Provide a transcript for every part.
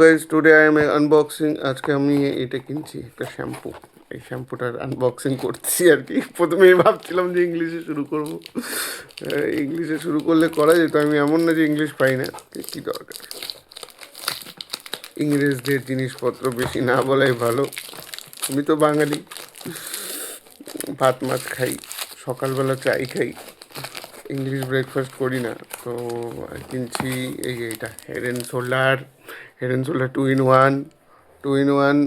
Guys today I am unboxing. আজকে আমি এটা কিনছি, একটা শ্যাম্পু। এই শ্যাম্পুটার আনবক্সিং করছি আর কি। প্রথমেই ভাবছিলাম যে ইংলিশে শুরু করব। ইংলিশে শুরু করলে করা যেত, আমি এমন না যে ইংলিশ পাই না, কী দরকার। ইংরেজদের জিনিসপত্র বেশি না বলাই ভালো। আমি তো বাঙালি, ভাত মাছ খাই, সকালবেলা চাই খাই, ইংলিশ ব্রেকফাস্ট করি না। তো কিনছি এইটা head and shoulder 2 in 1, 2 in 1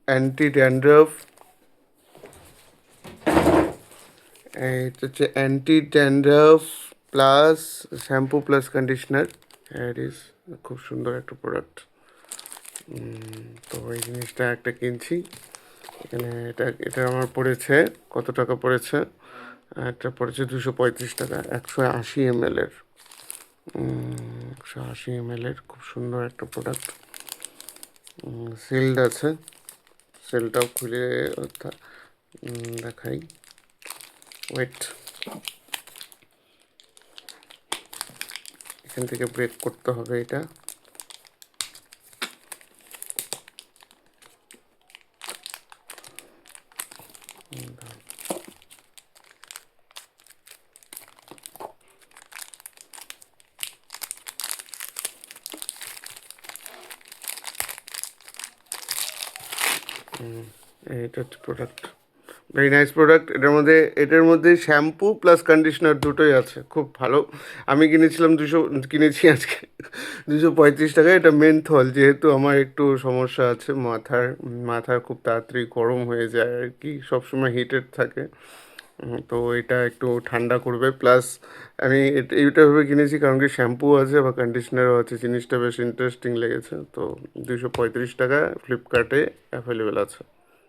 anti dandruff. এটা হচ্ছে anti dandruff plus shampoo plus conditioner. It is খুব সুন্দর একটা প্রোডাক্ট। তো এই জিনিসটা একটা কিনছি। এখানে এটা আমার পড়েছে, কত টাকা পড়েছে? এটা পড়েছে 235 টাকা, 180 ml-এর। 180 ml-এর খুব সুন্দর একটা প্রোডাক্ট। সিল্ড আছে, সেলটাও খুলে দেখাই। ওয়েট, এখান থেকে ব্রেক করতে হবে এটা। এটা হচ্ছে প্রোডাক্ট, ভেরি নাইস প্রোডাক্ট। এটার মধ্যে শ্যাম্পু প্লাস কন্ডিশনার দুটোই আছে, খুব ভালো। আমি কিনেছিলাম কিনেছি আজকে 235 টাকায়। এটা মেন্থল, যেহেতু আমার একটু সমস্যা আছে মাথার খুব তাড়াতাড়ি গরম হয়ে যায় আর কি, সবসময় হিটেড থাকে। তো এটা একটু ঠান্ডা করবে, প্লাস আমি এইটা ভেবে কিনেছি কারণ কি শ্যাম্পু আছে বা কন্ডিশনারও আছে। জিনিসটা বেশ ইন্টারেস্টিং লেগেছে। তো 235 টাকা ফ্লিপকার্টে অ্যাভেলেবেল আছে।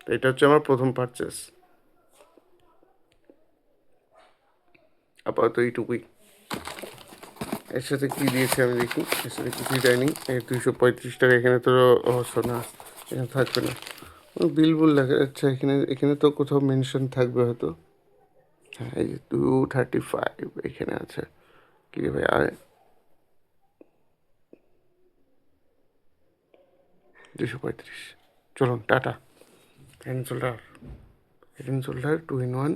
তো এটা হচ্ছে আমার প্রথম পারচেস। আপাতত এইটুকুই। এর সাথে কী দিয়েছে আমি দেখি। এর সাথে কিছুই দেয়নি। এই 235 টাকা, এখানে তো না, এখানে থাকবে না। বিল দেখা যাচ্ছে এখানে, এখানে তো কোথাও মেনশন থাকবে হয়তো। হ্যাঁ, এই যে 235 এখানে আছে। কী রে ভাই, আরে 235। চলুন tata. Head and shoulder 2 in 1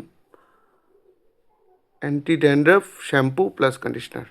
anti dandruff shampoo plus conditioner.